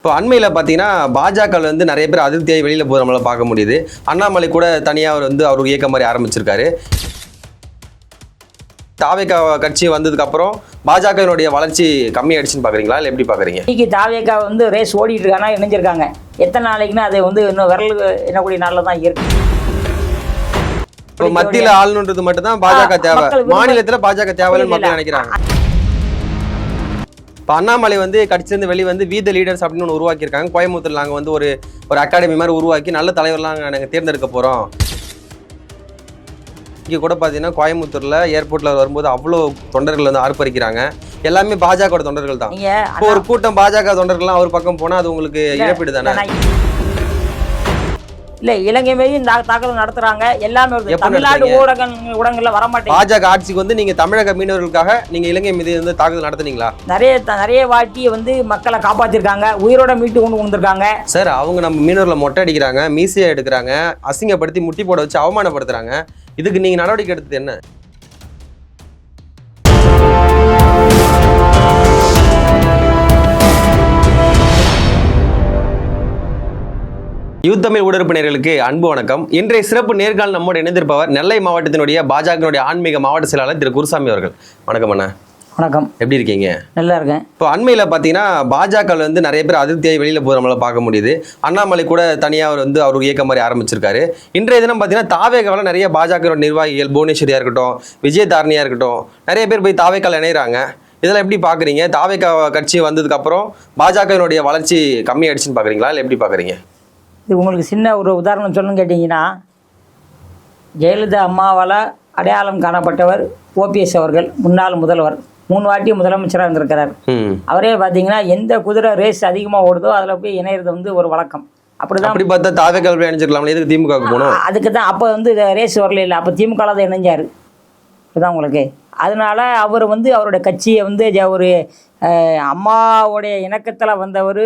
இப்போ அண்மையில் பார்த்தீங்கன்னா பாஜக வந்து நிறைய பேர் அதிருப்தியாகி வெளியில் போய் நம்மளால் பார்க்க முடியுது. அண்ணாமலை கூட தனியாக அவர் வந்து அவருக்கு இயக்கம் மாதிரி ஆரம்பிச்சிருக்காரு. தாவேகா கட்சி வந்ததுக்கப்புறம் பாஜகவினுடைய வளர்ச்சி கம்மியாயிடுச்சுன்னு பார்க்குறீங்களா, இல்லை எப்படி பார்க்குறீங்க? இன்னைக்கு தாவேகா வந்து ரேஸ் ஓடிட்டு இருக்கானா இணைஞ்சிருக்காங்க. எத்தனை நாளைக்குன்னா அது வந்து இன்னும் விரல் என்னக்கூடிய நாளில் தான் இருக்கு. இப்போ மத்தியில் ஆளணுன்றது மட்டும் தான் பாஜக தேவை, மாநிலத்தில் பாஜக தேவைன்னு மக்கள் நினைக்கிறாங்க. இப்போ அண்ணாமலை வந்து கட்சியிலேருந்து வெளியே வந்து வி த லீடர்ஸ் அப்படின்னு ஒன்று உருவாக்கியிருக்காங்க. கோயம்புத்தூர் நாங்கள் வந்து ஒரு அகாடமி மாதிரி உருவாக்கி நல்ல தலைவர்லாம் நாங்கள் தேர்ந்தெடுக்க போகிறோம். இங்கே கூட பார்த்தீங்கன்னா கோயம்புத்தூரில் ஏர்போர்ட்டில் வரும்போது அவ்வளோ தொண்டர்கள் வந்து ஆர்ப்பரிக்கிறாங்க. எல்லாமே பாஜக தொண்டர்கள் தான். இப்போ ஒரு கூட்டம் பாஜக தொண்டர்கள்லாம் அவர் பக்கம் போனால் அது உங்களுக்கு இழப்பீடு தானே? இல்லை, இலங்கை மீது தாக்குதல் நடத்துறாங்க. எல்லாமே தமிழ்நாடு ஊடகங்கள்ல வரமாட்டேங்க. பாஜக ஆட்சிக்கு வந்து நீங்க தமிழக மீனவர்களுக்காக நீங்க இலங்கை மீது வந்து தாக்குதல் நடத்துனீங்களா? நிறைய வாட்டி வந்து மக்களை காப்பாத்திருக்காங்க, உயிரோட மீட்டு கொண்டு வந்திருக்காங்க. சார், அவங்க நம்ம மீனவர்களை மொட்டை அடிக்கிறாங்க, மீசையை எடுக்கிறாங்க, அசிங்கப்படுத்தி முட்டி போட வச்சு அவமானப்படுத்துறாங்க. இதுக்கு நீங்க நடவடிக்கை எடுத்தது என்ன? யூத் தமிழ் ஊடகப்பினர்களுக்கு அன்பு வணக்கம். இன்றைய சிறப்பு நேர்காணல் நம்மோடு இணைந்திருப்பவர் நெல்லை மாவட்டத்தினுடைய பாஜகனுடைய ஆன்மீக மாவட்ட செயலாளர் திரு குருசாமி அவர்கள். வணக்கம் அண்ணா. வணக்கம். எப்படி இருக்கீங்க? நல்லா இருக்கேன். இப்போ அண்மையில் பார்த்தீங்கன்னா பாஜக வந்து நிறைய பேர் அதிருப்தியாகி வெளியில் போய் நம்மளால் பார்க்க முடியுது. அண்ணாமலை கூட தனியாக அவர் வந்து அவருக்கு இயக்கம் மாதிரி ஆரம்பிச்சிருக்காரு. இன்றைய தினம் பார்த்தீங்கன்னா தாவேகாவில் நிறைய பாஜக நிர்வாகிகள், புவனேஸ்வரியாக இருக்கட்டும், விஜயதாரணியாக இருக்கட்டும், நிறைய பேர் போய் தாவேகாவில் இணைகிறாங்க. இதெல்லாம் எப்படி பார்க்குறீங்க? தாவேகா கட்சி வந்ததுக்கப்புறம் பாஜகவினுடைய வளர்ச்சி கம்மியாயிடுச்சுன்னு பார்க்குறீங்களா, இல்லை எப்படி பார்க்குறீங்க? இது உங்களுக்கு சின்ன ஒரு உதாரணம் சொல்லணும்னு கேட்டிங்கன்னா, ஜெயலலிதா அம்மாவால் அடையாளம் காணப்பட்டவர் ஓபிஎஸ் அவர்கள், முன்னாள் முதல்வர், 3 வாட்டி முதலமைச்சராக இருந்திருக்கிறார். அவரே பார்த்தீங்கன்னா எந்த குதிரை ரேஸ் அதிகமாக ஓடுதோ அதில் போய் இணையிறது வந்து ஒரு வழக்கம். அப்படிதான். அப்படி பார்த்தா தாவேகா இணைஞ்சிருக்கலாம், எதுக்கு திமுக போகணும்? அதுக்கு தான் அப்போ வந்து ரேஸ் வரல, இல்லை அப்போ திமுக தான் இணைஞ்சார். இதுதான் உங்களுக்கு. அதனால அவர் வந்து அவருடைய கட்சியை வந்து ஒரு அம்மாவுடைய இணக்கத்தில் வந்தவர்,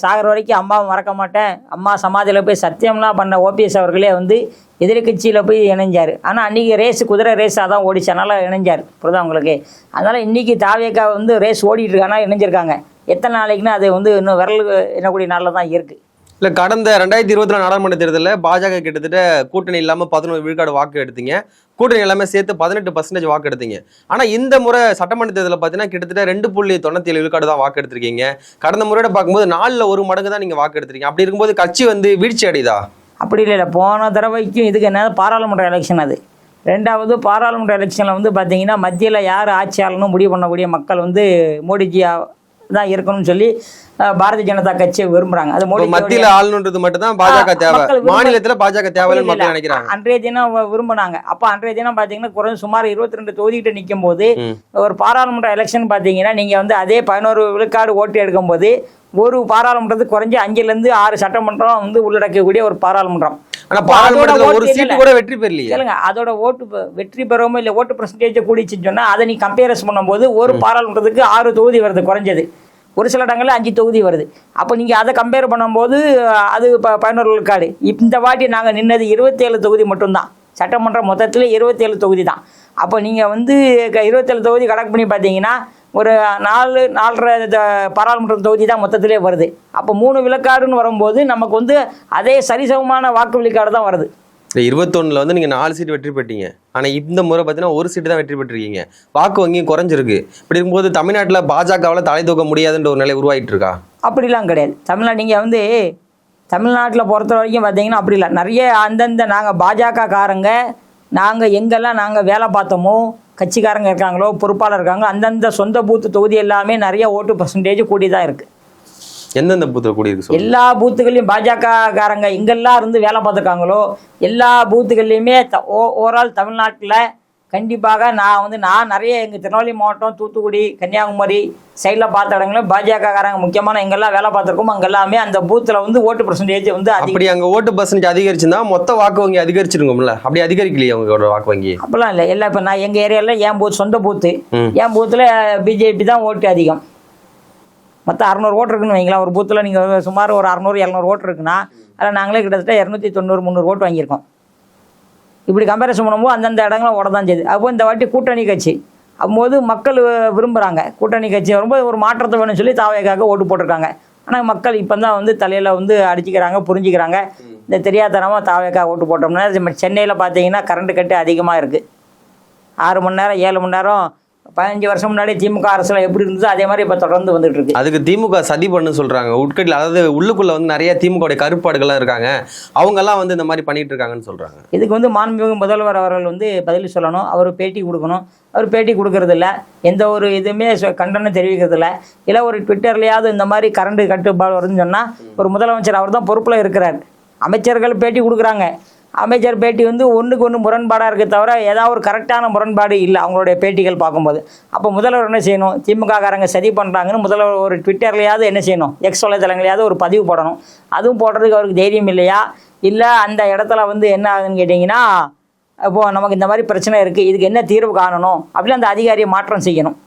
சாகர வரைக்கும் அம்மாவை மறக்க மாட்டேன், அம்மா சமாதியில் போய் சத்தியம்லாம் பண்ண ஓபிஎஸ் அவர்களே வந்து எதிர்கட்சியில் போய் இணைஞ்சார். ஆனால் அன்றைக்கி குதிரை ரேஸாக தான் ஓடிச்சு, அதனால் இணைஞ்சார். புரியுதா உங்களுக்கு? அதனால் இன்றைக்கி தாவேகா வந்து ரேஸ் ஓடிட்டு இருக்கானா இணைஞ்சிருக்காங்க. எத்தனை நாளைக்குன்னா அது வந்து இன்னும் விரல் என்னக்கூடிய நாளில் தான் இருக்குது. இல்லை, கடந்த 2024 நாடாளுமன்ற தேர்தலில் பாஜக கிட்டத்தட்ட கூட்டணி இல்லாமல் 11 விழுக்காடு வாக்கு எடுத்தீங்க. கூட்டணி எல்லாமே சேர்த்து 18% வாக்கு எடுத்தீங்க. ஆனால் இந்த முறை சட்டமன்ற தேர்தலில் பார்த்தீங்கன்னா கிட்டத்தட்ட 2.97 விழுக்காடு தான் வாக்கு எடுத்திருக்கீங்க. கடந்த முறையோட பார்க்கும்போது 4ல் 1 மடங்கு தான் நீங்கள் வாக்கு எடுத்திருக்கீங்க. அப்படி இருக்கும்போது கட்சி வந்து வீழ்ச்சி அடையுதா? அப்படி இல்லை. போன தடவைக்கும் இதுக்கு என்ன பாராளுமன்ற எலெக்ஷன், அது 2வது பாராளுமன்ற எலெக்ஷனில் வந்து பார்த்தீங்கன்னா மத்தியில் யார் ஆட்சியாளர்னு முடிவு பண்ணக்கூடிய மக்கள் வந்து மோடிஜியாக தான் இருக்கணும்னு சொல்லி பாரதிய ஜனதா கட்சியை விரும்புறாங்க. அது மோடி மத்தியில் ஆளணுன்றது மட்டும் தான் பாஜக தேவை, மாநிலத்தில் பாஜக தேவைன்னு மக்கள் நினைக்கிறாங்க. அன்றைய தினம் விரும்பினாங்க. அப்போ அன்றைய தினம் பார்த்தீங்கன்னா குறைஞ்ச சுமார் 22 தொகுதிகிட்ட நிற்கும் போது, ஒரு பாராளுமன்ற எலெக்ஷன் பார்த்தீங்கன்னா நீங்கள் வந்து அதே 11 விழுக்காடு ஓட்டு எடுக்கும் போது ஒரு பாராளுமன்றத்துக்கு குறைஞ்சி 5லேருந்து 6 சட்டமன்றம் வந்து உள்ளடக்கக்கூடிய ஒரு பாராளுமன்றம். ஒரு சீட்டு கூட வெற்றி பெறலையே. அதோட ஓட்டு வெற்றி பெறவும் இல்லை, ஓட்டு பர்சன்டேஜ் கூடிச்சுன்னு சொன்னா அதை நீ கம்பேரிஸ் பண்ணும்போது ஒரு பாராளுமன்றத்துக்கு 6 தொகுதி வருது குறைஞ்சது. ஒரு சில இடங்களில் 5 தொகுதி வருது. அப்போ நீங்கள் அதை கம்பேர் பண்ணும்போது அது 11 விழுக்காடு. இந்த வாட்டி நாங்கள் நின்னது 27 தொகுதி மட்டும்தான். சட்டமன்றம் மொத்தத்தில் 27 தொகுதி தான். அப்போ நீங்கள் வந்து 27 தொகுதி கணக்கு பண்ணி பார்த்தீங்கன்னா ஒரு 4.5 பாராளுமன்ற தொகுதி தான் மொத்தத்திலே வருது. அப்போ 3 விழுக்காடுன்னு வரும்போது நமக்கு வந்து அதே சரிசமமான வாக்கு விழுக்காடு தான் வருது. 21 வந்து நீங்கள் 4 சீட்டு வெற்றி பெற்றீங்க. ஆனால் இந்த முறை பார்த்தீங்கன்னா 1 சீட்டு தான் வெற்றி பெற்றிருக்கீங்க. வாக்கு வங்கியும் குறைஞ்சிருக்கு. இப்படி இருக்கும்போது தமிழ்நாட்டில் பாஜகவால் தலை தூக்க முடியாதுன்ற ஒரு நிலை உருவாகிட்டு இருக்கா? அப்படிலாம் கிடையாது. நீங்கள் வந்து தமிழ்நாட்டில் பொறுத்த வரைக்கும் பார்த்தீங்கன்னா அப்படி இல்லை. நிறைய அந்தந்த நாங்கள் பாஜக காரங்க நாங்கள் எங்கெல்லாம் நாங்கள் வேலை பார்த்தோமோ, கட்சிக்காரங்க இருக்காங்களோ, பொறுப்பாளர் இருக்காங்க, அந்தந்த சொந்த பூத்து தொகுதி எல்லாமே நிறைய ஓட்டு பர்சன்டேஜ் கூடி தான் இருக்குது. எந்தெந்த பூத்தில் கூடி இருக்கு? எல்லா பூத்துகள்லையும் பாஜக காரங்க எங்கெல்லாம் இருந்து வேலை பார்த்துருக்காங்களோ எல்லா பூத்துகள்லையுமே ஓவரால் தமிழ்நாட்டில் கண்டிப்பாக நான் நிறைய எங்கள் திருநெல்வேலி மாவட்டம், தூத்துக்குடி, கன்னியாகுமரி சைடில் பார்த்த இடங்களும் பாஜக காரங்க முக்கியமான எங்கெல்லாம் வேலை பார்த்துருக்கோம் அங்கெல்லாமே அந்த பூத்தில் வந்து ஓட்டு பர்சன்டேஜ் வந்து அப்படி அங்கே ஓட்டு பர்சன்டேஜ் அதிகரிச்சுன்னா மொத்த வாக்கு வங்கி அதிகரிச்சிருக்கும்ல? அப்படி அதிகரிக்கலையே அவங்களோட வாக்கு வங்கி? அப்படிலாம் இல்லை. எல்லாம் இப்போ நான் எங்கள் ஏரியாவில் என் பூத் சொந்த பூத்து, என் பூத்தில் பிஜேபி தான் ஓட்டு அதிகம். மொத்தம் 600 ஓட்டு இருக்குன்னு வைங்களா. ஒரு பூத்தில் நீங்கள் சுமார் ஒரு 600-700 ஓட்டு இருக்குன்னா அதில் நாங்களே கிட்டத்தட்ட 290-300 ஓட்டு வாங்கியிருக்கோம். இப்படி கம்பேரிசன் பண்ணும்போது அந்தந்த இடங்களும் ஓட தான் செய்யுது. அப்போ இந்த வாட்டி கூட்டணி கட்சி அப்போது மக்கள் விரும்புகிறாங்க. கூட்டணி கட்சி வரும்போது ஒரு மாற்றத்தை வேணும்னு சொல்லி தாவேகாவுக்கு ஓட்டு போட்டிருக்காங்க. ஆனால் மக்கள் இப்போ தான் வந்து தலையில் வந்து அடிச்சுக்கிறாங்க, புரிஞ்சுக்கிறாங்க. இந்த தெரியாதனமாக தாவேக்கா ஓட்டு போட்டோம்னா சென்னையில் பார்த்தீங்கன்னா கரண்ட் கட்டு அதிகமாக இருக்குது. 6 மணி நேரம் 7 மணி நேரம் 15 வருஷம் முன்னாடி திமுக அரசுல எப்படி இருந்ததோ அதே மாதிரி இப்போ தொடர்ந்து வந்துட்டு இருக்கு. அதுக்கு திமுக சதி பண்ணு சொல்றாங்க. உட்கட்டில் அதாவது உள்ளுக்குள்ள வந்து நிறைய திமுக கருப்பாடுகள்லாம் இருக்காங்க, அவங்கெல்லாம் வந்து இந்த மாதிரி பண்ணிட்டு இருக்காங்கன்னு சொல்றாங்க. இதுக்கு வந்து மாண்புமிகு முதல்வர் அவர்கள் வந்து பதில் சொல்லணும், அவர் பேட்டி கொடுக்கணும். அவர் பேட்டி கொடுக்கறதில்ல, எந்த ஒரு இதுவுமே கண்டனம் தெரிவிக்கிறதில்ல. இல்லை ஒரு ட்விட்டர்லையாவது இந்த மாதிரி கரண்ட் கட்டுப்பாடு வருதுன்னு சொன்னால் ஒரு முதலமைச்சர் அவர் தான் பொறுப்பில் இருக்கிறார். அமைச்சர்கள் பேட்டி கொடுக்குறாங்க, அமைச்சர் பேட்டி வந்து ஒன்றுக்கு ஒன்று முரண்பாடாக இருக்க தவிர ஏதாவது ஒரு கரெக்டான முரண்பாடு இல்லை அவங்களுடைய பேட்டிகள் பார்க்கும்போது. அப்போ முதல்வர் என்ன செய்யணும், திமுககாரங்க சதி பண்ணுறாங்கன்னு முதல்வர் ஒரு ட்விட்டர்லையாவது என்ன செய்யணும், எக்ஸ் வலைதளங்களையாவது ஒரு பதிவு போடணும். அதுவும் போடுறதுக்கு அவருக்கு தைரியம் இல்லையா? இல்லை அந்த இடத்துல வந்து என்ன ஆகுதுன்னு கேட்டிங்கன்னா, இப்போது நமக்கு இந்த மாதிரி பிரச்சனை இருக்குது, இதுக்கு என்ன தீர்வு காணணும் அப்படின்னு அந்த அதிகாரியை மாற்றம் செய்யணும்.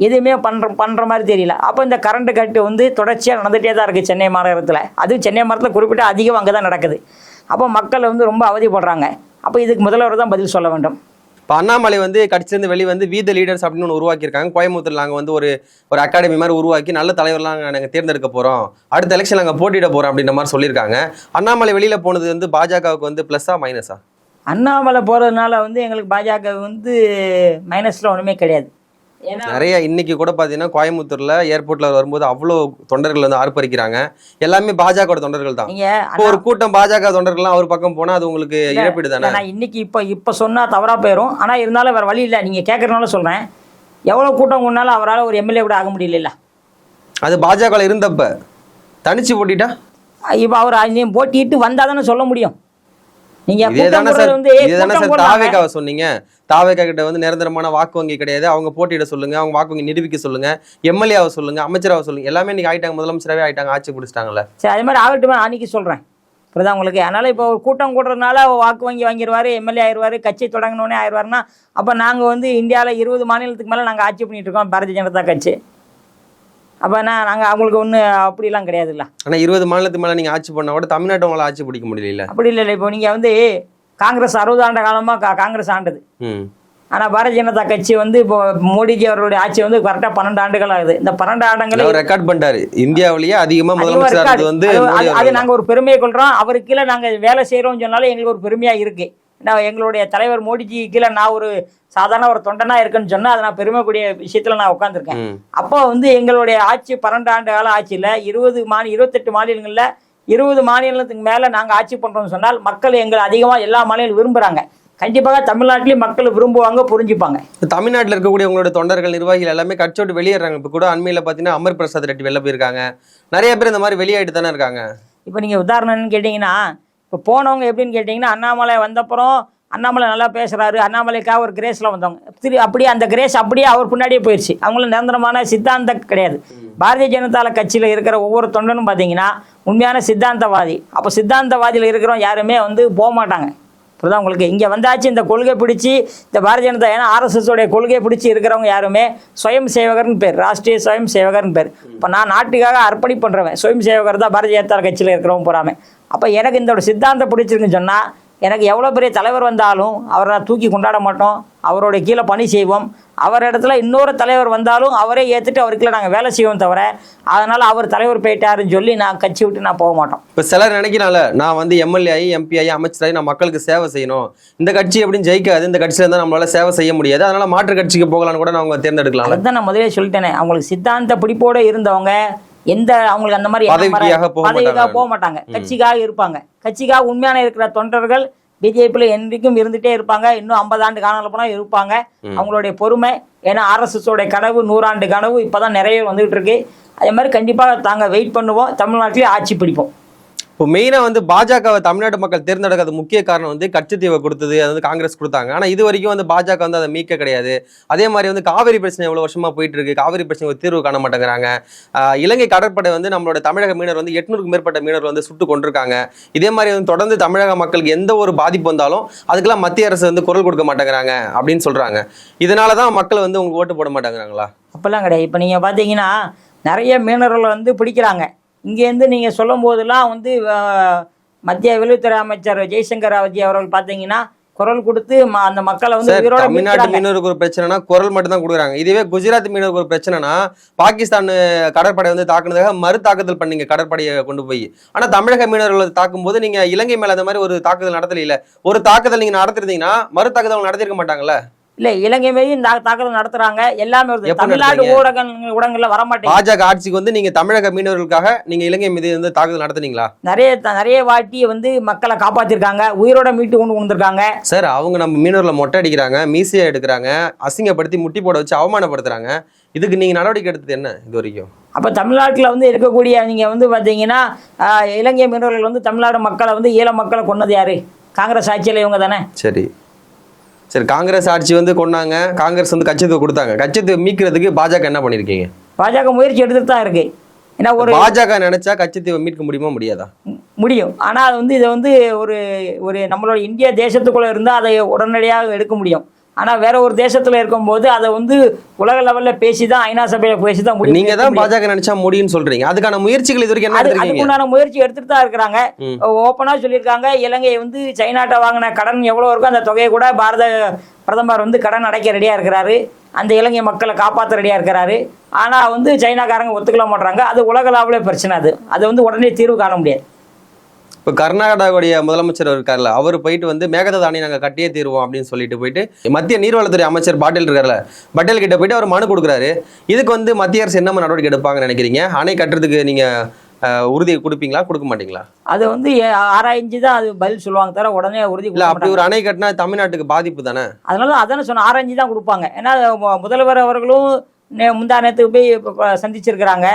எதுவுமே பண்ணுற மாதிரி தெரியல. அப்போ இந்த கரண்ட் கட்டு வந்து தொடர்ச்சியாக நடந்துகிட்டே தான் இருக்குது சென்னை மாநகரத்தில். அதுவும் சென்னை மாநகரத்தில் குறிப்பிட்ட அதிகம் அங்கே தான் நடக்குது. அப்போ மக்கள் வந்து ரொம்ப அவதிப்படுறாங்க. அப்போ இதுக்கு முதல்வர் தான் பதில் சொல்ல வேண்டும். இப்போ அண்ணாமலை வந்து கட்சியிலேருந்து வெளியே வந்து வி த லீடர்ஸ் அப்படின்னு ஒன்று உருவாக்கியிருக்காங்க. கோயம்புத்தூர் நாங்கள் வந்து ஒரு அகாடமி மாதிரி உருவாக்கி நல்ல தலைவர்லாம் நாங்கள் தேர்ந்தெடுக்க போகிறோம், அடுத்த எலெக்ஷன் நாங்கள் போட்டியிட போகிறோம் அப்படின்ற மாதிரி சொல்லியிருக்காங்க. அண்ணாமலை வெளியில் போனது வந்து பாஜகவுக்கு வந்து ப்ளஸ்ஸா மைனஸா? அண்ணாமலை போகிறதுனால வந்து எங்களுக்கு பாஜக வந்து மைனஸில் ஒன்றுமே கிடையாது. நிறைய இன்னைக்கு கூட பார்த்தீங்கன்னா கோயம்புத்தூர்ல ஏர்போர்ட்ல வரும்போது அவ்வளோ தொண்டர்கள் வந்து ஆர்ப்பரிக்கிறாங்க. எல்லாமே பாஜக தொண்டர்கள் தான். ஒரு கூட்டம் பாஜக தொண்டர்கள்லாம் அவர் பக்கம் போனா அது உங்களுக்கு இழப்பீடு தானே? நான் இன்னைக்கு இப்போ சொன்னா தவறா போயிடும். ஆனால் இருந்தாலும் வேற வழி இல்லை. நீங்க கேட்கறதுனால சொல்றேன், எவ்வளோ கூட்டம் கொண்டாலும் அவரால் ஒரு எம்எல்ஏ கூட ஆக முடியல. அது பாஜக இருந்தப்ப தனிச்சு போட்டிட்டா இப்போ அவர் போட்டிட்டு வந்தா தானே சொல்ல முடியும். தாவேக்காவை சொன்னீங்க, தாவேக்கா கிட்ட வந்து நிரந்தரமான வாக்கு வங்கி கிடையாது, அவங்க போட்டியிட சொல்லுங்க, அவங்க வாக்கு வங்கி நிரூபிக்க சொல்லுங்க, எம்எல்ஏவை சொல்லுங்க, அமைச்சராவை சொல்லுங்க, எல்லாமே இன்னைக்கு ஆயிட்டாங்க, முதலமைச்சராகவே ஆயிட்டாங்க, ஆட்சி பிடிச்சிட்டாங்கல்ல. சரி, அது மாதிரி ஆகட்டுமே, அன்னைக்கு சொல்றேன். இப்படிதான் உங்களுக்கு. அதனால இப்போ ஒரு கூட்டம் கூடுறதுனால வாக்கு வங்கி வாங்கிடுவாரு, எம்எல்ஏ ஆயிடுவாரு, கட்சி தொடங்கினோடனே ஆயிடுவாருன்னா அப்போ நாங்கள் வந்து இந்தியாவில் 20 மாநிலத்துக்கு மேலே நாங்கள் ஆட்சி பண்ணிட்டு இருக்கோம் பாரதிய ஜனதா கட்சி. அப்போ நாங்கள் அவங்களுக்கு ஒன்றும் அப்படிலாம் கிடையாதுல்ல. ஆனால் 20 மாநிலத்துக்கு மேலே நீங்கள் ஆட்சி பண்ணால் கூட தமிழ்நாட்டை உங்களால் ஆட்சி பிடிக்க முடியல. அப்படி இல்லை. இப்போ நீங்கள் வந்து காங்கிரஸ் 60 ஆண்டு காலமாக காங்கிரஸ் ஆண்டது. ஆனால் பாரதிய ஜனதா கட்சி வந்து இப்போ மோடிஜி அவர்களுடைய ஆட்சி வந்து கரெக்டாக 12 ஆண்டுகள் ஆகுது. இந்த 12 ஆண்டுகள் ரெக்கார்ட் பண்ணிட்டாரு, இந்தியாவிலேயே அதிகமாக முதலமைச்சர் வந்து. அது நாங்கள் ஒரு பெருமையை கொள்கிறோம். அவருக்கு கீழே நாங்கள் வேலை செய்கிறோம்னு சொன்னாலும் எங்களுக்கு ஒரு பெருமையாக இருக்குது. நான் எங்களுடைய தலைவர் மோடிஜி கீழே நான் ஒரு சாதாரண ஒரு தொண்டனா இருக்குன்னு சொன்னா அது நான் பெருமைக்கூடிய விஷயத்துல நான் உட்காந்துருக்கேன். அப்போ வந்து எங்களுடைய ஆட்சி 12 ஆண்டு கால ஆட்சியில 28 மாநிலங்கள்ல 20 மாநிலத்துக்கு மேல நாங்க ஆட்சி பண்றோம்னு சொன்னால் மக்கள் எங்களை அதிகமா எல்லா மாநிலம் விரும்புறாங்க. கண்டிப்பாக தமிழ்நாட்டிலையும் மக்கள் விரும்புவாங்க, புரிஞ்சுப்பாங்க. தமிழ்நாட்டில் இருக்கக்கூடிய உங்களோட தொண்டர்கள் நிர்வாகிகள் எல்லாமே கட்சி விட்டு வெளியேறாங்க. இப்போ கூட அண்மையில் பார்த்தீங்கன்னா அமர் பிரசாத் ரெட்டி வெளில போயிருக்காங்க. நிறைய பேர் இந்த மாதிரி வெளியாயிட்டு தானே இருக்காங்க. இப்போ நீங்கள் உதாரணம்னு கேட்டிங்கன்னா, இப்போ போனவங்க எப்படின்னு கேட்டிங்கன்னா, அண்ணாமலை வந்தப்புறம் அண்ணாமலை நல்லா பேசுகிறாரு, அண்ணாமலைக்காக ஒரு கிரேஸில் வந்தவங்க அப்படியே அந்த கிரேஸ் அப்படியே அவர் பின்னாடியே போயிடுச்சு. அவங்களும் நிரந்தரமான சித்தாந்தம் கிடையாது. பாரதிய ஜனதா கட்சியில் இருக்கிற ஒவ்வொரு தொண்டனும் பார்த்தீங்கன்னா உண்மையான சித்தாந்தவாதி. அப்போ சித்தாந்தவாதியில் இருக்கிறவங்க யாருமே வந்து போக மாட்டாங்க. இப்போதான் உங்களுக்கு இங்கே வந்தாச்சு இந்த கொள்கை பிடிச்சி இந்த பாரதிய ஜனதா, ஏன்னா ஆர்எஸ்எஸோடைய கொள்கையை பிடிச்சி இருக்கிறவங்க யாருமே சுயம் சேவகர்னு பேர், ராஷ்ட்ரிய சுயம் சேவகர்னு பேர். இப்போ நான் நாட்டுக்காக அர்ப்பணி பண்ணுறவன் சுயம் சேவகர் தான் பாரதிய ஜனதா கட்சியில் இருக்கிறவங்க போகிறாமல். அப்போ எனக்கு இந்த சித்தாந்தம் பிடிச்சிருக்குன்னு சொன்னால் எனக்கு எவ்வளோ பெரிய தலைவர் வந்தாலும் அவரை தூக்கி கொண்டாட மாட்டோம், அவருடைய கீழே பணி செய்வோம். அவர் இடத்துல இன்னொரு தலைவர் வந்தாலும் அவரே ஏற்றுட்டு அவருக்குள்ள நாங்கள் வேலை செய்வோம் தவிர அதனால் அவர் தலைவர் போயிட்டாருன்னு சொல்லி நான் கட்சி விட்டு நான் போக மாட்டோம். இப்போ சிலர் நினைக்கிறாங்கள, நான் வந்து எம்எல்ஏ ஆகி எம்பி ஆகி அமைச்சராகி நான் மக்களுக்கு சேவை செய்யணும், இந்த கட்சி எப்படின்னு ஜெயிக்காது, இந்த கட்சியில் இருந்தால் நம்மளால சேவை செய்ய முடியாது, அதனால மாற்று கட்சிக்கு போகலான்னு கூட அவங்க தேர்ந்தெடுக்கலாம். அதுதான் நான் முதலே சொல்லிட்டேனே, அவங்களுக்கு சித்தாந்த பிடிப்போடு இருந்தவங்க அவங்களுக்கு அந்த மாதிரி பதவிக்காக போக மாட்டாங்க, கட்சிக்காக இருப்பாங்க. கட்சிக்காக உண்மையான இருக்கிற தொண்டர்கள் பிஜேபியில் என்றைக்கும் இருந்துட்டே இருப்பாங்க. இன்னும் 50 ஆண்டு காணல போனால் இருப்பாங்க. அவங்களுடைய பொறுமை, ஏன்னா ஆர்எஸ்எஸோடைய கனவு 100 ஆண்டு கனவு இப்போதான் நிறைய வந்துகிட்டு இருக்கு. அதே மாதிரி கண்டிப்பாக தாங்க வெயிட் பண்ணுவோம், தமிழ்நாட்டிலே ஆட்சி பிடிப்போம். இப்போ மெயினாக வந்து பாஜகவை தமிழ்நாட்டு மக்கள் தேர்ந்தெடுக்காத முக்கிய காரணம் வந்து கட்சித்தீவை கொடுத்தது, அது வந்து காங்கிரஸ் கொடுத்தாங்க. ஆனால் இது வரைக்கும் வந்து பாஜக வந்து அதை மீட்க கிடையாது. அதே மாதிரி வந்து காவிரி பிரச்சனை எவ்வளோ வருஷமாக போயிட்டு இருக்கு, காவிரி பிரச்சனை ஒரு தீர்வு காண மாட்டேங்கிறாங்க. இலங்கை கடற்படை வந்து நம்மளோட தமிழக மீனர் வந்து 800க்கும் மேற்பட்ட மீனர் வந்து சுட்டு கொண்டிருக்காங்க. இதே மாதிரி வந்து தொடர்ந்து தமிழக மக்களுக்கு எந்த ஒரு பாதிப்பு வந்தாலும் அதுக்கெல்லாம் மத்திய அரசு வந்து குரல் கொடுக்க மாட்டேங்கிறாங்க அப்படின்னு சொல்கிறாங்க. இதனால தான் மக்கள் வந்து உங்களுக்கு ஓட்டு போட மாட்டேங்கிறாங்களா? அப்போல்லாம் கிடையாது. இப்போ நீங்கள் பார்த்தீங்கன்னா நிறைய மீனவர்களை வந்து பிடிக்கிறாங்க. இங்கேருந்து நீங்கள் சொல்லும் போதெல்லாம் வந்து மத்திய வெளியுறவுத்துறை அமைச்சர் ஜெய்சங்கர் ராவதி அவர்கள் பார்த்தீங்கன்னா குரல் கொடுத்து அந்த மக்களை வந்து சார், உயிரோட தமிழ்நாட்டு மீட்கிறாங்க. மீனவருக்கு ஒரு பிரச்சனைனா குரல் மட்டும் தான் கொடுக்குறாங்க. இதுவே குஜராத் மீனவருக்கு ஒரு பிரச்சனைனா பாகிஸ்தான் கடற்படை வந்து தாக்குனதாக மறு தாக்குதல் பண்ணீங்க கடற்படையை கொண்டு போய். ஆனா தமிழக மீனவர்களை தாக்கும் போது நீங்க இலங்கை மேல அந்த மாதிரி ஒரு தாக்குதல் நடத்தல. ஒரு தாக்குதல் நீங்க நடத்திருந்தீங்கன்னா மறு தாக்குதல் நடத்திருக்க மாட்டாங்கல்ல? இல்ல, இலங்கை மீது இந்த தாக்குதல் நடத்துறாங்க, எல்லாமே வருது. எப்ப தமிழ்நாடு நடத்துறீங்க? ஊடகங்கள்ல வரமாட்டேங்குது. பாஜக ஆட்சிக்கு வந்து நீங்க தமிழக மீனவர்களுக்காக நீங்க இலங்கை மீது வந்து தாக்குதல் நடத்துனீங்களா? நிறைய வாட்டி வந்து மக்களை காப்பாத்திருக்காங்க, உயிரோட மீட்டு கொண்டு வந்திருக்காங்க. சார், அவங்க நம்ம மீனவர்களை மொட்டை அடிக்கிறாங்க, மீசையை எடுக்கிறாங்க, அசிங்கப்படுத்தி முட்டி போட வச்சு அவமானப்படுத்துறாங்க. இதுக்கு நீங்க நடவடிக்கை எடுத்தது என்ன இது வரைக்கும்? அப்ப தமிழ்நாட்டில் வந்து இருக்கக்கூடிய நீங்க வந்து பாத்தீங்கன்னா இலங்கை மீனவர்கள் வந்து தமிழ்நாடு மக்களை வந்து ஈழ மக்களை கொன்னது யாரு? காங்கிரஸ் ஆட்சியில இவங்க தானே. சரி, காங்கிரஸ் ஆட்சி வந்து கொண்டாங்க, காங்கிரஸ் வந்து கட்சித்துவம் கொடுத்தாங்க. கட்சித்துவம் மீட்கிறதுக்கு பாஜக என்ன பண்ணிருக்கீங்க? பாஜக முயற்சி எடுத்துட்டு தான் இருக்கு. ஏன்னா ஒரு பாஜக நினைச்சா கட்சித்துவம் மீட்க முடியுமா முடியாதா? முடியும். ஆனா அது வந்து இதை வந்து ஒரு நம்மளோட இந்திய தேசத்துக்குள்ள இருந்தால் அதை உடனடியாக எடுக்க முடியும். ஆனா வேற ஒரு தேசத்துல இருக்கும்போது அதை வந்து உலக லெவல்ல பேசிதான், ஐநா சபையில பேசிதான் முடியும். நீங்க தான் பாஜக நினைச்சா முடியும்னு சொல்றீங்க. அதுக்கான முயற்சிகள் இது வரைக்கும் என்ன எடுத்திருக்கீங்க? அதுக்குண்டான முயற்சி எடுத்துட்டு தான் இருக்கிறாங்க. ஓப்பனா சொல்லியிருக்காங்க, இலங்கை வந்து சைனாட்ட வாங்கின கடன் எவ்வளவு இருக்கோ அந்த தொகையை கூட பாரத பிரதமர் வந்து கடன் அடைக்க ரெடியா இருக்கிறாரு. அந்த இலங்கை மக்களை காப்பாற்ற ரெடியா இருக்கிறாரு. ஆனா வந்து சைனாக்காரங்க ஒத்துக்கல மாட்டாங்க. அது உலக லெவலே பிரச்சனை. அது வந்து உடனே தீர்வு காண முடியாது. இப்போ கர்நாடகாவுடைய முதலமைச்சர் இருக்கார்ல, அவர் போயிட்டு வந்து மேகதாது அணை நாங்கள் கட்டியே தீர்வோம் அப்படின்னு சொல்லிட்டு போயிட்டு மத்திய நீர்வளத்துறை அமைச்சர் பாட்டீல் இருக்கார்ல, பட்டேல் கிட்ட போயிட்டு அவர் மனு கொடுக்குறாரு. இதுக்கு வந்து மத்திய அரசு என்ன நடவடிக்கை எடுப்பாங்கன்னு நினைக்கிறீங்க? அணை கட்டுறதுக்கு நீங்க உறுதியை கொடுப்பீங்களா, கொடுக்க மாட்டீங்களா? அது வந்து ஆராய்ச்சி தான் அது பதில் சொல்லுவாங்க, தவிர உடனே உறுதி இல்லை. அப்படி ஒரு அணை கட்டினா தமிழ்நாட்டுக்கு பாதிப்பு தானே. அதனால அதானே சொன்ன, ஆராய்ச்சி தான் கொடுப்பாங்க. ஏன்னா முதல்வர் அவர்களும் முந்தா நேரத்துக்கு போய் சந்திச்சிருக்கிறாங்க.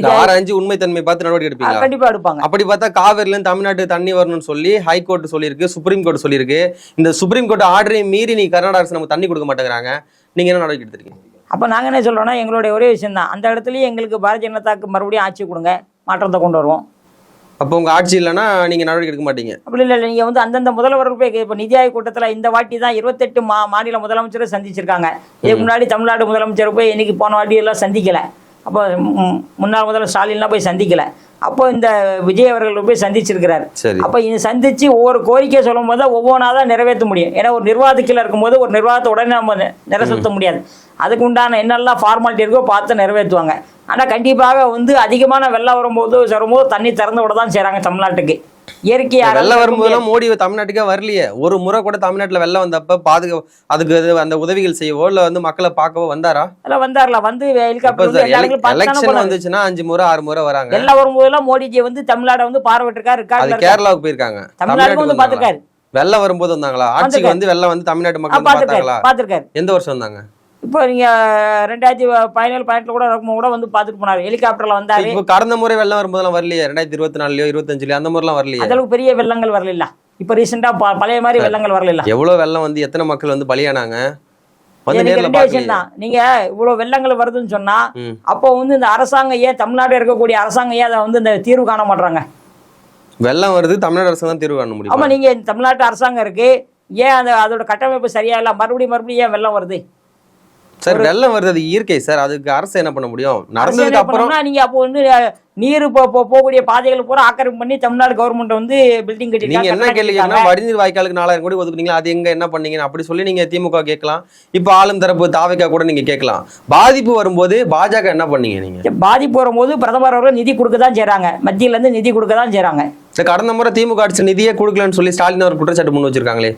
ஆராய்ச்சி உண்மைத்தன்மை பார்த்து நடவடிக்கை எடுப்பீங்களா? கண்டிப்பா எடுப்பாங்க. அப்படி பார்த்தா காவிரில இருந்து தமிழ்நாட்டு தண்ணி வரணும்னு சொல்லி ஹைகோர்ட் சொல்லியிருக்கு, சுப்ரீம் கோர்ட் சொல்லியிருக்கு. இந்த சுப்ரீம் கோர்ட் ஆர்டரையும் மீறி நீ கர்நாடக அரசு நமக்கு தண்ணி கொடுக்க மாட்டேங்கிறாங்க. நீங்க என்ன நடவடிக்கை எடுத்திருக்கீங்க? அப்ப நாங்க என்ன சொல்றோம்னா, எங்களுடைய ஒரே விஷயம் தான், அந்த இடத்துலயே எங்களுக்கு பாரதிய ஜனதாக்கு மறுபடியும் ஆட்சி கொடுங்க, மாற்றத்தை கொண்டு வருவோம். அப்போ உங்க ஆட்சி இல்லைன்னா நீங்க நடவடிக்கை எடுக்க மாட்டீங்க? அப்படி இல்லை. நீங்க வந்து அந்தந்த முதல்வர்கள் போய் இப்போ நிதி ஆயோக் கூட்டத்தில் இந்த வாட்டி தான் 28 மாநில முதலமைச்சரை சந்திச்சிருக்காங்க. இதுக்கு முன்னாடி தமிழ்நாடு முதலமைச்சர் போய் இன்னைக்கு போன வாட்டி எல்லாம் சந்திக்கல. அப்போ முன்னாள் முதல்வர் ஸ்டாலின்லாம் போய் சந்திக்கல. அப்போ இந்த விஜய் அவர்கள் போய் சந்திச்சிருக்கிறார். அப்போ இது சந்திச்சு ஒவ்வொரு கோரிக்கையை சொல்லும் போது ஒவ்வொன்றா தான் நிறைவேற்ற முடியும். ஏன்னா ஒரு நிர்வாகத்தில் இருக்கும்போது ஒரு நிர்வாகத்தை உடனே நம்ம நிறைவேற்ற முடியாது. அதுக்கு உண்டான என்னெல்லாம் ஃபார்மாலிட்டி இருக்கோ பார்த்து நிறைவேற்றுவாங்க. ஆனால் கண்டிப்பாக வந்து அதிகமான வெள்ளம் வரும்போது தண்ணி திறந்து விட தான் செய்கிறாங்க தமிழ்நாட்டுக்கு. இயற்கையாக வெள்ளம் வரும்போதெல்லாம் மோடி தமிழ்நாட்டுக்கே வரலையே. ஒரு முறை கூட தமிழ்நாட்டில் வெள்ளம் வந்தப்ப அதுக்கு அந்த உதவிகள் செய்யவோ இல்லை வந்து மக்களை பார்க்கவோ வந்தாரா? எல்லாம் வந்தார்ல. வந்து எலெக்ஷன் வந்துச்சுன்னா 5 முறை 6 முறை வராங்க. எல்லாம் வரும்போதெல்லாம் மோடிஜி வந்து தமிழ்நாடு வந்து பார்வையிட்டிருக்காரு. கேரளாவுக்கு போயிருக்காங்க, தமிழ்நாடு வந்து பார்த்துருக்காரு. வெள்ளம் வரும்போது வந்தாங்களா? ஆட்சிக்கு வந்து வெள்ளம் வந்து தமிழ்நாட்டு மக்கள் பார்த்துருக்காரு. எந்த வருஷம் வந்தாங்க? இப்போ நீங்க 2017-18 கூட இருக்கும்போது கூட வந்து பார்த்துட்டு போனாரு, ஹெலிகாப்டர்ல வந்தாரு. இப்போ கடந்த முறை வெள்ளம் வரும்போதெல்லாம் வரலையே, 2024லயோ 25லயோ அந்த மாதிரிலாம் வரலையே. அந்த அளவுக்கு பெரிய வெள்ளங்கள் வரல. இப்போ ரீசெண்டா பழைய மாதிரி வெள்ளங்கள் வரல. எவ்வளவு வெள்ளம் வந்து எத்தனை மக்கள் வந்து பலியானாங்க வந்து நேர்ல பாத்தீங்கன்னா. நீங்க இவ்வளவு வெள்ளங்கள் வருதுன்னு சொன்னா அப்போ வந்து இந்த அரசாங்கம் ஏன், தமிழ்நாடு இருக்கக்கூடிய அரசாங்கம் ஏன் அதை வந்து இந்த தீர்வு காண மாட்டாங்க? வெள்ளம் வருது, தமிழ்நாடு அரசு தான் தீர்வு காண முடியும். ஆமா, நீங்க தமிழ்நாட்டு அரசாங்கம் இருக்கு, ஏன் அதோட கட்டமைப்பு சரியா இல்ல, மறுபடியும் ஏன் வெள்ளம் வருது? சார், வெள்ளம் வருது அது இயற்கை சார். அதுக்கு அரசு என்ன பண்ண முடியும்? நடந்ததுக்கு அப்புறம் நீங்க அப்போ வந்து நீர் போகக்கூடிய பாதைகள் பூரா ஆக்கிரமிப்பு பண்ணி தமிழ்நாடு கவர்மெண்ட் வந்து பில்டிங் கட்டி. நீங்க என்ன கேள்விங்கன்னா, வடிநீர் வாய்க்காலுக்கு 4000 கோடி ஒதுக்குனீங்களா, அது எங்க என்ன பண்ணீங்கன்னு அப்படி சொல்லி நீங்க திமுக கேட்கலாம். இப்ப ஆளும் தரப்பு தாவேகா கூட நீங்க கேட்கலாம். பாதிப்பு வரும்போது பாஜக என்ன பண்ணீங்க? நீங்க பாதிப்பு வரும்போது பிரதமர் அவர்கள் நிதி கொடுக்க தான் செய்றாங்க, மத்தியில இருந்து நிதி கொடுக்க தான் செய்றாங்க. கடந்த முறை திமுக ஆட்சி நிதியே கொடுக்கலன்னு சொல்லி ஸ்டாலின் அவர் குற்றச்சாட்டு முன் வச்சிருக்காங்களே.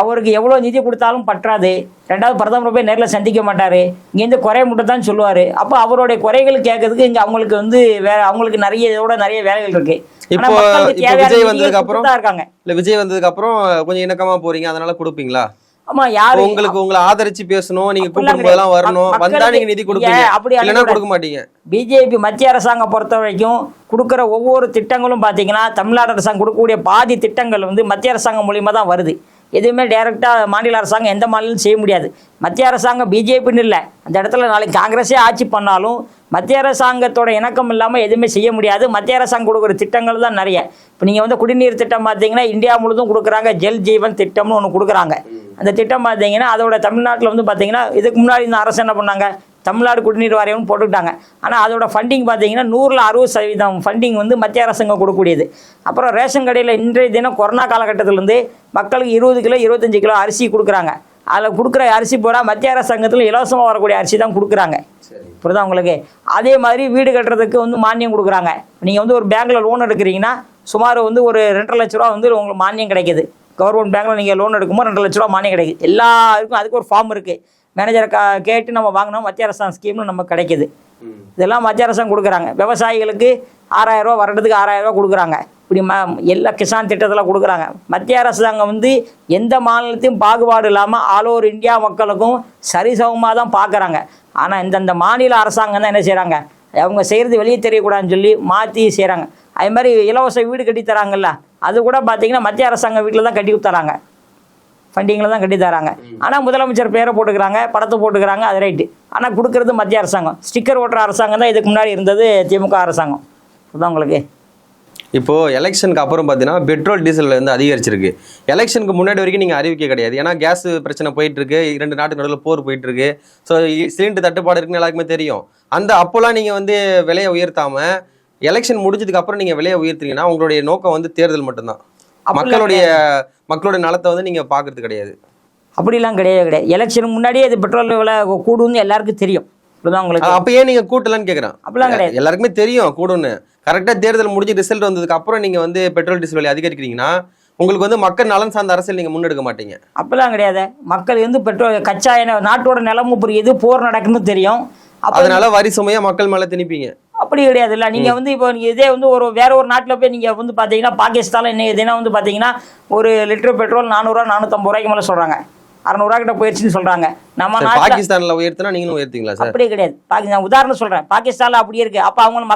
அவருக்கு எவ்வளவு நிதி கொடுத்தாலும் பற்றாது. ரெண்டாவது பிரதமர் போய் நேரில் சந்திக்க மாட்டாரு, இங்கேருந்து குறை மட்டும் தான் சொல்லுவாரு. அப்போ அவருடைய குறைகள் கேட்கறதுக்கு இங்க அவங்களுக்கு வந்து வேற, அவங்களுக்கு நிறைய வேலைகள் இருக்கு. இப்போ விஜய் வந்ததுக்கு அப்புறம் இருக்காங்க. இல்ல விஜய் வந்ததுக்கு அப்புறம் கொஞ்சம் இணக்கமா போறீங்க, அதனால கொடுப்பீங்களா? ஆமா, யாரு உங்களை ஆதரிச்சு பேசணும், நீங்க கூப்பிடும் போதெல்லாம் வரணும், வந்தா நீங்க நிதி கொடுப்பீங்க, இல்லைன்னா கொடுக்க மாட்டீங்க. பிஜேபி மத்திய அரசாங்கம் பொறுத்த வரைக்கும் கொடுக்குற ஒவ்வொரு திட்டங்களும் பாத்தீங்கன்னா தமிழ்நாடு அரசாங்கம் கொடுக்கக்கூடிய பாதி திட்டங்கள் வந்து மத்திய அரசாங்கம் மூலியமா தான் வருது. எதுவுமே டைரக்டா மாநில அரசாங்கம் எந்த மாநிலம் செய்ய முடியாது. மத்திய அரசாங்கம் பிஜேபின்னு இல்லை, அந்த இடத்துல நாளைக்கு காங்கிரஸே ஆட்சி பண்ணாலும் மத்திய அரசாங்கத்தோட இணக்கம் இல்லாமல் எதுவுமே செய்ய முடியாது. மத்திய அரசாங்கம் கொடுக்குற திட்டங்கள் தான் நிறைய. இப்போ நீங்கள் வந்து குடிநீர் திட்டம் பார்த்தீங்கன்னா இந்தியா முழுதும் கொடுக்குறாங்க. ஜல் ஜீவன் திட்டம்னு ஒன்று கொடுக்குறாங்க. அந்த திட்டம் பார்த்தீங்கன்னா அதோட தமிழ்நாட்டில் வந்து பார்த்தீங்கன்னா இதுக்கு முன்னாடி இந்த அரசு என்ன பண்ணாங்க, தமிழ்நாடு குடிநீர் வாரியம்னு போட்டுக்கிட்டாங்க. ஆனால் அதோட ஃபண்டிங் பார்த்தீங்கன்னா 100ல் 60% ஃபண்டிங் வந்து மத்திய அரசாங்கம் கொடுக்கக்கூடியது. அப்புறம் ரேஷன் கடையில் இன்றைய தினம் கொரோனா காலகட்டத்திலேருந்து மக்களுக்கு 20 கிலோ 25 கிலோ அரிசி கொடுக்குறாங்க. அதில் கொடுக்குற அரிசி பூரா மத்திய அரசாங்கத்தில் இலவசமாக வரக்கூடிய அரிசி தான் கொடுக்குறாங்க. புரியுதா உங்களுக்கு? அதே மாதிரி வீடு கட்டுறதுக்கு வந்து மானியம் கொடுக்குறாங்க. நீங்கள் வந்து ஒரு பேங்க்கில் லோன் எடுக்கிறீங்கன்னா சுமார் வந்து ஒரு 2.5 லட்ச ரூபா வந்து உங்களுக்கு மானியம் கிடைக்குது. கவர்மெண்ட் பேங்க்கில் நீங்கள் லோன் எடுக்கும்போது 2 லட்ச ரூபா மானியம் கிடைக்குது. எல்லாருக்கும் அதுக்கு ஒரு ஃபார்ம் இருக்குது. மேனேஜரை கேட்டு நம்ம வாங்கினோம் மத்திய அரசாங்கம் ஸ்கீம்னு நமக்கு கிடைக்கிது. இதெல்லாம் மத்திய அரசாங்கம் கொடுக்குறாங்க. விவசாயிகளுக்கு 6000 ரூபா வருடத்துக்கு 6000 ரூபா கொடுக்குறாங்க. இப்படி எல்லா கிசான் திட்டத்தில் கொடுக்குறாங்க. மத்திய அரசாங்கம் வந்து எந்த மாநிலத்தையும் பாகுபாடு இல்லாமல் ஆல் ஓவர் இந்தியா மக்களுக்கும் சரிசமமாக தான் பார்க்குறாங்க. ஆனால் இந்தந்த மாநில அரசாங்கம் தான் என்ன செய்கிறாங்க, அவங்க செய்கிறது வெளியே தெரியக்கூடாதுன்னு சொல்லி மாற்றி செய்கிறாங்க. அது மாதிரி இலவச வீடு கட்டி தராங்கல்ல, அது கூட பார்த்தீங்கன்னா மத்திய அரசாங்கம் வீட்டில் தான் கட்டி தராங்க, ஃபண்டிங்கில் தான் கட்டி தராங்க. ஆனால் முதலமைச்சர் பேரை போட்டுக்கிறாங்க, படத்தை போட்டுக்கிறாங்க, அது ரைட்டு. ஆனால் கொடுக்குறது மத்திய அரசாங்கம். ஸ்டிக்கர் ஓட்டுற அரசாங்கம் தான் இதுக்கு முன்னாடி இருந்தது திமுக அரசாங்கம். அதுதான் உங்களுக்கு. இப்போது எலெக்ஷனுக்கு அப்புறம் பார்த்தீங்கன்னா பெட்ரோல் டீசல் வந்து அதிகரிச்சிருக்கு. எலெக்ஷனுக்கு முன்னாடி வரைக்கும் நீங்கள் அறிவிக்க கிடையாது. ஏன்னா கேஸ் பிரச்சனை போயிட்டுருக்கு, 2 நாட்டு நடுவில் போர் போயிட்டுருக்கு. ஸோ சிலிண்டர் தட்டுப்பாடு இருக்குன்னு எல்லாருக்குமே தெரியும். அப்போலாம் நீங்கள் வந்து விலையை உயர்த்தாமல் எலெக்ஷன் முடிஞ்சதுக்கு அப்புறம் நீங்கள் விலையை உயர்த்துறீங்கன்னா உங்களுடைய நோக்கம் வந்து தேர்தல் மட்டும்தான். மக்களுடைய நலத்தை வந்து நீங்கள் பார்க்கறது கிடையாது. அப்படிலாம் கிடையாது. எலெக்ஷனுக்கு முன்னாடியே இது பெட்ரோல் விலை கூடுன்னு எல்லாருக்கும் தெரியும். அப்ப ஏன் நீங்க கூட்டலன்னு கேக்குறேன். அப்படிலாம் கிடையாது. எல்லாருக்குமே தெரியும் கூடுன்னு. கரெக்டா தேர்தல் முடிஞ்சு ரிசல்ட் வந்ததுக்கு அப்புறம் நீங்க வந்து பெட்ரோல் டீசல் விலை அதிகரிக்கிறீங்கன்னா உங்களுக்கு வந்து மக்கள் நலன் சார்ந்த அரசியல் நீங்க முன்னெடுக்க மாட்டீங்க. அப்படிலாம் கிடையாது. மக்கள் வந்து பெட்ரோல் கச்சா எண்ணெய் நாட்டோட நிலமும் புரியுது, போர் நடக்குன்னு தெரியும். அதனால வரி சுமையா மக்கள் மேல திணிப்பீங்க. அப்படி கிடையாது. இல்லை நீங்கள் வந்து இப்போ நீங்கள் இதே வந்து வேற ஒரு நாட்டில் போய் நீங்கள் வந்து பார்த்தீங்கன்னா பாகிஸ்தானில் இன்னைக்கு தினம் வந்து பார்த்தீங்கன்னா ஒரு லிட்டர் பெட்ரோல் 400 ரூபா 450 ரூபாய்க்கு மேலே சொல்கிறாங்க. 600 ரூபா கிட்ட போயிடுச்சுன்னு சொல்றாங்க. நம்ம பாகிஸ்தான்ல உயர்த்தினா நீங்களும் உயர்த்தீங்களா சார்? அப்படியே கிடையாது. நான் உதாரணம் சொல்றேன். பாகிஸ்தான்ல அப்படியே இருக்கு. அப்ப அவங்க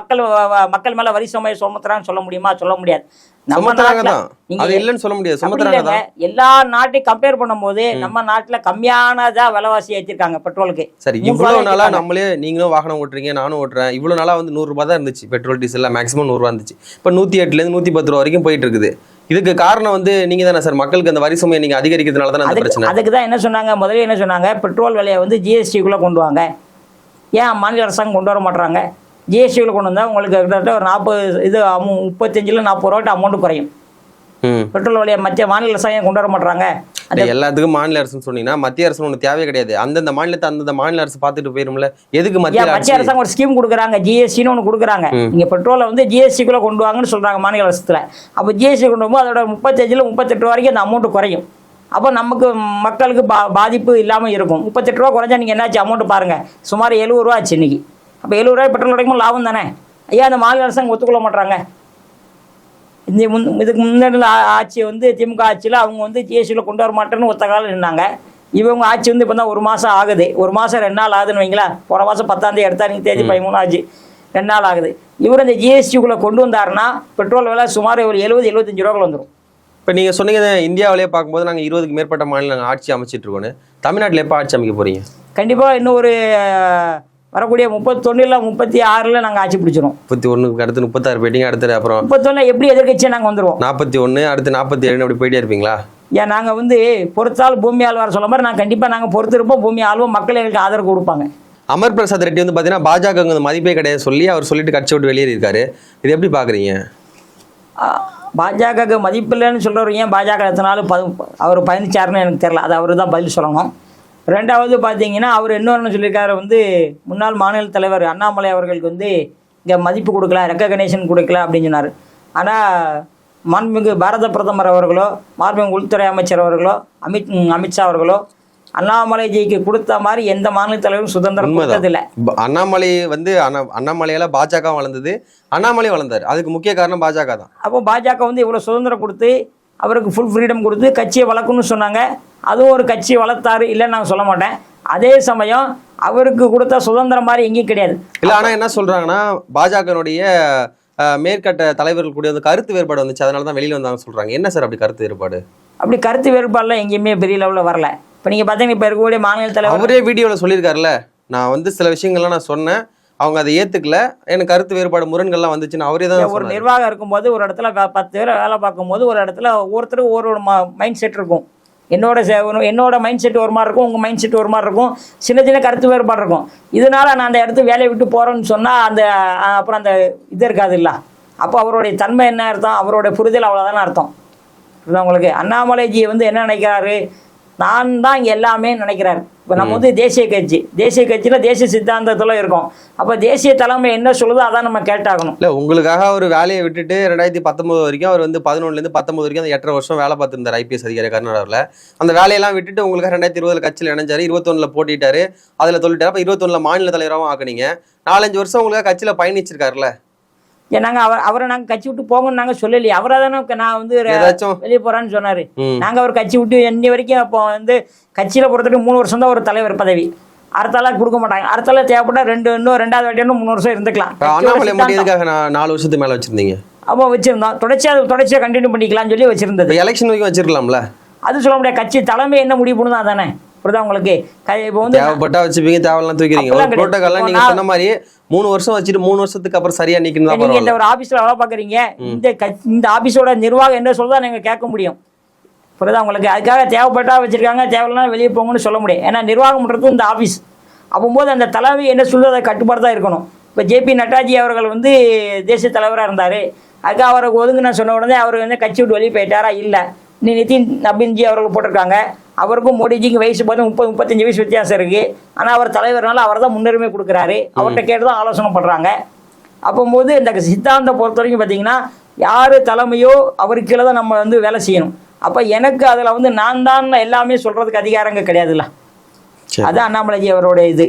மக்கள் மேல வரி சுமையை சுமத்துறான்னு சொல்ல முடியுமா? சொல்ல முடியாது. நம்ம நாட்டுல அது இல்லன்னு சொல்ல முடியாது. சுமத்துறாங்க. எல்லா நாட்டையும் கம்பேர் பண்ணும்போது நம்ம நாட்டுல கம்மியானதா விலைவாசி ஏற்றிருக்காங்க பெட்ரோலுக்கு. சரி, இவ்வளவு நாளா நம்மளே நீங்களும் வாகனம் ஓட்டுறீங்க, நானும் ஓட்டுறேன். இவ்வளவு நாளா வந்து 100 ரூபாய் தான் இருந்துச்சு பெட்ரோல் டீசல். மேக்ஸிமம் 100 ரூபா இருந்துச்சு. இப்ப 108ல இருந்து 110 ரூபா வரைக்கும் போயிட்டு இருக்குது. இதுக்கு காரணம் வந்து நீங்க தானே சார்? மக்களுக்கு அந்த வரி சுமையை நீங்க அதிகரிக்கிறதுனால தானே அந்த பிரச்சனை. அதுக்கு தான் என்ன சொன்னாங்க முதல்ல, என்ன சொன்னாங்க, பெட்ரோல் விலையை வந்து ஜிஎஸ்டிக்குள்ள கொண்டு வாங்க. ஏன் மாநில அரசாங்கம் கொண்டு வர மாட்டாங்க? ஜிஎஸ்டிக்குள்ள கொண்டு வந்தா உங்களுக்கு கிட்டத்தட்ட ஒரு 35ல 40 ரூபாய்க்கு அமௌண்ட் குறையும். பெட்ரோல் விலையை மத்திய மாநில அரசாங்கம் கொண்டு வர மாட்டாங்க. எல்லாத்துக்கும் மாநில அரசு சொன்னீங்கன்னா மத்திய அரசு ஒண்ணு தேவையே கிடையாது. அந்தந்த மாநிலத்தை அந்தந்த மாநில அரசு பார்த்துட்டு போயிரும்ல. எதுக்கு மத்திய அரசாங்கம் ஒரு ஸ்கீம் கொடுக்குறாங்க, ஜிஎஸ்டின்னு ஒன்று கொடுக்குறாங்க. நீங்க பெட்ரோலை வந்து ஜிஎஸ்டிக்குள்ள கொண்டு வாங்கன்னு சொல்றாங்க மாநில அரசுல. அப்போ ஜிஎஸ்டி கொண்டு வரும்போது அதோட 35ல 38 வரைக்கும் அந்த அமௌண்ட் குறையும். அப்போ நமக்கு மக்களுக்கு பாதிப்பு இல்லாமல் இருக்கும். 38 ரூபா குறைஞ்சா நீங்கள் என்னாச்சு அமௌண்ட் பாருங்க, சுமார் 70 ரூபா ஆச்சு இன்னைக்கு. அப்போ 70 ரூபாய் பெட்ரோல் கிடைக்கும் லாபம் தானே. ஐயா அந்த மாநில அரசாங்கம் ஒத்துக்கொள்ள மாட்டாங்க. இதுக்கு முன்னாடி ஆட்சி வந்து திமுக ஆட்சியில் அவங்க வந்து ஜிஎஸ்டியில் கொண்டு வர மாட்டேன்னு ஒத்த காலம் நின்னாங்க. இவங்க ஆட்சி வந்து இப்போ தான் 1 மாதம் ஆகுது. 1 மாதம் 2 நாள் ஆகுதுன்னு வைங்களா. போன மாதம் 10ஆம் தேதி எடுத்தா நீங்கள் தேதி 13 ஆச்சு, 2 நாள் ஆகுது. இவர் இந்த ஜிஎஸ்டிக்குள்ளே கொண்டு வந்தாருன்னா பெட்ரோல் விலை சுமார் ஒரு 70-75 ரூபாய்க்கு வந்துடும். இப்போ நீங்கள் சொன்னீங்க இந்தியாவிலே பார்க்கும்போது நாங்கள் 20க்கு மேற்பட்ட மாநிலம் ஆட்சி அமைச்சிட்டு இருக்கோன்னு. தமிழ்நாட்டில் எப்போ ஆட்சி அமைக்க போறீங்க? கண்டிப்பாக இன்னும் ஒரு வரக்கூடிய 31 36 நாங்கள் ஆட்சி பிடிச்சிடும். 31க்கு அடுத்து 36 போயிட்டீங்க. அடுத்து அப்புறம் 31 எப்படி எதிர்கட்சியாக நாங்கள் வந்துடுவோம். 41 அடுத்து 47 அப்படி போயிட்டே இருப்பீங்களா? ஏன் நாங்கள் வந்து பொறுத்தால் பூமி ஆழ்வார் சொல்ல மாதிரி நான் கண்டிப்பாக நாங்கள் பொறுத்து இருப்போம். பூமி ஆழ்வோம், மக்கள் எங்களுக்கு ஆதரவு கொடுப்பாங்க. அமர் பிரசாத் ரெட்டி வந்து பார்த்தீங்கன்னா பாஜக மதிப்பே கிடையாது சொல்லி அவர் சொல்லிட்டு கட்சி விட்டு வெளியேறியிருக்காரு. இது எப்படி பார்க்குறீங்க? பாஜக மதிப்பில்லைன்னு சொல்கிறவர் ஏன் பாஜக எத்தனாலும் அவர் பயணிச்சாருன்னு எனக்கு தெரியல. அது அவர் தான் பதில் சொல்லணும். ரெண்டாவது பார்த்தீங்கன்னா அவர் இன்னொன்று சொல்லியிருக்காரு, வந்து முன்னாள் மாநில தலைவர் அண்ணாமலை அவர்களுக்கு வந்து இங்கே மதிப்பு கொடுக்கல, ரெக்கக்னேஷன் கொடுக்கல அப்படின்னு சொன்னார். ஆனால் மாண்புமிகு பாரத பிரதமர் அவர்களோ மாண்புமிகு உள்துறை அமைச்சர் அவர்களோ அமித்ஷா அவர்களோ அண்ணாமலைஜிக்கு கொடுத்த மாதிரி எந்த மாநில தலைவரும் சுதந்திரம் கொடுத்ததில்லை. அண்ணாமலை வந்து அண்ணாமலையால பாஜக வளர்ந்தது, அண்ணாமலை வளர்ந்தார். அதுக்கு முக்கிய காரணம் பாஜக தான். அப்போ பாஜக வந்து இவ்வளோ சுதந்திரம் கொடுத்து அவருக்கு ஃபுல் ஃப்ரீடம் கொடுத்து கட்சியை வளர்க்கணும்னு சொன்னாங்க. அதுவும் ஒரு கட்சியை வளர்த்தாரு இல்லைன்னு நான் சொல்ல மாட்டேன். அதே சமயம் அவருக்கு கொடுத்த சுதந்திரம் மாதிரி எங்கேயும் கிடையாது. இல்லை, ஆனால் என்ன சொல்றாங்கன்னா பாஜகனுடைய மேற்கட்ட தலைவர்கள் கூட வந்து கருத்து வேறுபாடு வந்துச்சு, அதனால தான் வெளியில் வந்தாங்க சொல்றாங்க. என்ன சார் அப்படி கருத்து வேறுபாடு? அப்படி கருத்து வேறுபாடுலாம் எங்கேயுமே பெரிய லெவலில் வரல. இப்போ நீங்கள் பார்த்தீங்கன்னா இப்போ இருக்கக்கூடிய மாநில தலைவர் அவரே வீடியோவில் சொல்லியிருக்காருல்ல, நான் வந்து சில விஷயங்கள்லாம் நான் சொன்னேன், அவங்க அதை ஏற்றுக்கல, எனக்கு கருத்து வேறுபாடு முரண்கள்லாம் வந்துச்சுன்னு அவரே தான். ஒரு நிர்வாகம் இருக்கும்போது ஒரு இடத்துல 10 பேரை வேலை பார்க்கும்போது ஒரு இடத்துல ஒவ்வொருத்தருக்கும் ஒரு மைண்ட் செட் இருக்கும். என்னோட மைண்ட் செட் ஒரு மாதிரி இருக்கும், உங்கள் மைண்ட் செட் ஒரு மாதிரி இருக்கும், சின்ன சின்ன கருத்து வேறுபாடு இருக்கும். இதனால் நான் அந்த இடத்து வேலையை விட்டு போகிறேன்னு சொன்னால் அப்புறம் அந்த இது இருக்காது இல்லை. அப்போ அவருடைய தன்மை என்ன அர்த்தம், அவருடைய புரிதல் அவ்வளோதானே அர்த்தம். உங்களுக்கு அண்ணாமலைஜி என்ன நினைக்கிறாரு, நான் தான் இங்கே எல்லாமே நினைக்கிறாரு. இப்போ நம்ம தேசிய கட்சியில் தேசிய சித்தாந்தத்தில் இருக்கோம். அப்போ தேசிய தலைமை என்ன சொல்லுதோ அதான் நம்ம கேட்டாகணும். இல்லை, உங்களுக்காக ஒரு வேலையை விட்டுட்டு 2019 வரைக்கும் அவர் 11லேருந்து 19 வரைக்கும் அந்த 8.5 வருஷம் வேலை பார்த்துருந்தார் IPS அதிகாரி கர்நாடகாவில். அந்த வேலையெல்லாம் விட்டுட்டு உங்களுக்காக 2020 கட்சியில் இணைஞ்சாரு, 21 போட்டிட்டாரு, அதில் சொல்லிட்டாரு. அப்போ 21 மாநில தலைவராகவும் ஆக்குனீங்க. 4-5 வருஷம் உங்களுக்காக கட்சியில் பயணிச்சிருக்காருல்ல. நாங்கள் அவரை நாங்கள் கட்சி விட்டு போங்கன்னு நாங்கள் சொல்லலையே. அவரை தானே நான் வெளியே போகிறேன்னு சொன்னார். நாங்கள் அவர் கட்சி விட்டு இன்னி வரைக்கும் இப்போ கட்சியில் பொறுத்தவரைக்கும் 3 வருஷம் தான் ஒரு தலைவர் பதவி. அடுத்தால கொடுக்க மாட்டாங்க. அடுத்தால தேவைப்பட்டா இன்னும் 2வது வாட்டி 3 வருஷம் இருந்துக்கலாம். அண்ணாமலை மட்டும் எதுக்காக 4 வருஷத்துக்கு மேலே வச்சிருந்தீங்க? அப்போ வச்சிருந்தோம், தொடர்ச்சியாக கண்டினியூ பண்ணிக்கலாம்னு சொல்லி வச்சிருந்தது. எலெக்ஷன் வரைக்கும் வச்சிருக்கலாம்ல. அது சொல்ல முடியாது. கட்சி தலைமை என்ன முடிவு பண்ணுதா தானே. புரியுதா உங்களுக்கு? இப்போ தேவைப்பட்டா வச்சுப்பீங்க, தேவையெல்லாம் தூக்கிறீங்க. ஒரு புரோட்டோகால்லாம் நீங்க சொன்ன மாதிரி 3 வருஷம் வச்சுட்டு 3 வருஷத்துக்கு அப்புறம் சரியா நிக்கணும். நீங்க இந்த ஒரு ஆபீஸ்ல வேலை பாக்குறீங்க, இந்த ஆபீஸோட நிர்வாகம் என்ன சொல்றதா நீங்க கேட்க முடியும். புரியுதா உங்களுக்கு? அதுக்காக தேவைப்பட்டா வச்சிருக்காங்க, தேவையில்லாம் வெளியே போங்கன்னு சொல்ல முடியும். ஏன்னா நிர்வாகம் பண்றது இந்த ஆபீஸ். அப்போது அந்த தலைமை என்ன சொல்றது அதை கட்டுப்பாடு தான் இருக்கணும். இப்போ JP நட்டாஜி அவர்கள் தேசிய தலைவராக இருந்தார். அதுக்காக அவரை ஒதுங்க சொன்ன உடனே அவர் கட்சி விட்டு வெளியே போயிட்டாரா? இல்லை. நிதின் நபீன்ஜி அவர்கள் போட்டிருக்காங்க. அவருக்கும் மோடிஜிக்கு வயசு பார்த்து 30-35 வயசு வித்தியாசம் இருக்குது. ஆனால் அவர் தலைவர்னால அவர் தான் முன்னுரிமை கொடுக்குறாரு. அவர்கிட்ட கேட்டு தான் ஆலோசனை பண்ணுறாங்க. அப்போது இந்த சித்தாந்தம் பொறுத்த வரைக்கும் பார்த்தீங்கன்னா யார் தலைமையோ அவருக்கு கீழே தான் நம்ம வேலை செய்யணும். அப்போ எனக்கு அதில் நான் தான் எல்லாமே சொல்கிறதுக்கு அதிகாரங்கள் கிடையாதுல்ல. அதுதான் அண்ணாமலைஜி அவருடைய இது.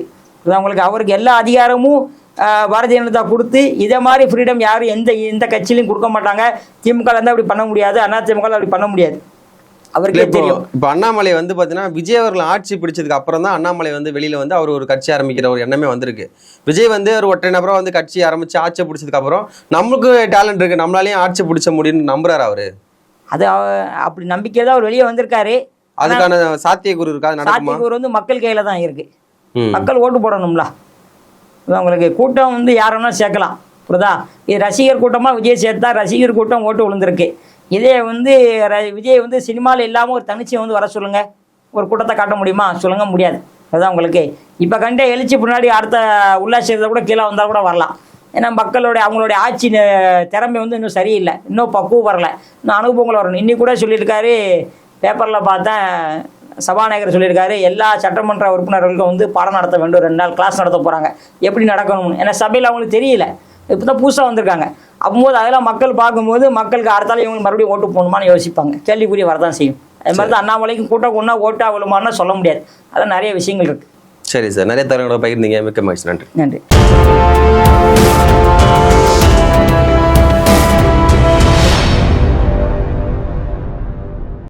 அவங்களுக்கு அவருக்கு எல்லா அதிகாரமும் பாரதிய ஜனதா கொடுத்து இதே மாதிரி ஃப்ரீடம் யாரும் எந்த கட்சியிலையும் கொடுக்க மாட்டாங்க. திமுக அப்படி பண்ண முடியாது, அதிமுக அப்படி பண்ண முடியாது. அவருக்கே தெரியும். இப்போ அண்ணாமலை பார்த்தீங்கன்னா விஜய் அவர்கள் ஆட்சி பிடிச்சதுக்கு அப்புறம் தான் அண்ணாமலை வெளியில அவர் ஒரு கட்சி ஆரம்பிக்கிற ஒரு எண்ணமே வந்திருக்கு. விஜய் ஒரு ஒற்றை நபராக கட்சி ஆரம்பிச்சு ஆட்சி பிடிச்சதுக்கு அப்புறம் நமக்கு டேலண்ட் இருக்கு, நம்மளாலையும் ஆட்சி பிடிச்ச முடியும்னு நம்புறாரு அவரு. அது அப்படி நம்பிக்கை தான் அவர் வெளியே வந்திருக்காரு. அதுக்கான சாத்தியக்கூறு இருக்கா? சாத்தியக்கூறு மக்கள் கையில தான் இருக்கு. மக்கள் ஓட்டு போடணும்ல. உங்களுக்கு கூட்டம் யாருன்னா சேர்க்கலாம். புரியுதா? இது ரசிகர் கூட்டமாக விஜய் சேர்த்தா ரசிகர் கூட்டம் ஓட்டு விழுந்திருக்கு. இதே விஜய் சினிமாவில் இல்லாமல் ஒரு தனிச்சியை வர சொல்லுங்கள், ஒரு கூட்டத்தை காட்ட முடியுமா? சொல்லுங்க, முடியாது. அதுதான் உங்களுக்கு இப்போ கண்டே எழுச்சி பின்னாடி அடுத்த உள்ளாட்சியத்தை கூட கீழே வந்தால் கூட வரலாம். ஏன்னா அவங்களுடைய ஆட்சி திறமை இன்னும் சரியில்லை, இன்னும் பக்குவம் வரலை, இன்னும் அனுபவங்கள் வரணும். இன்னி கூட சொல்லியிருக்காரு, பேப்பரில் பார்த்தேன், சபாநாயகர் சொல்லியிருக்காரு எல்லா சட்டமன்ற உறுப்பினர்களுக்கும் பாடம் நடத்த வேண்டும், 2 நாள் கிளாஸ் நடத்த போகிறாங்க, எப்படி நடக்கணும்னு. ஏன்னா சபையில் அவங்களுக்கு தெரியல, இப்போ தான் புதுசாக வந்திருக்காங்க. அப்போது அதெல்லாம் மக்கள் பார்க்கும்போது மக்களுக்கு அடுத்தாலும் இவங்களுக்கு மறுபடியும் ஓட்டு போகணுமான்னு யோசிப்பாங்க. கேள்விக்குரிய வரதான் செய்யும். அது மாதிரி தான் அண்ணாமலைக்கும் கூட்டம் கொண்டா ஓட்டா விழுமான்னு சொல்ல முடியாது. அதான் நிறைய விஷயங்கள் இருக்குது. சரி சார், நிறைய தகவல்களை பகிர்ந்தீங்க. மிக்க மகிழ்ச்சி. நன்றி. நன்றி.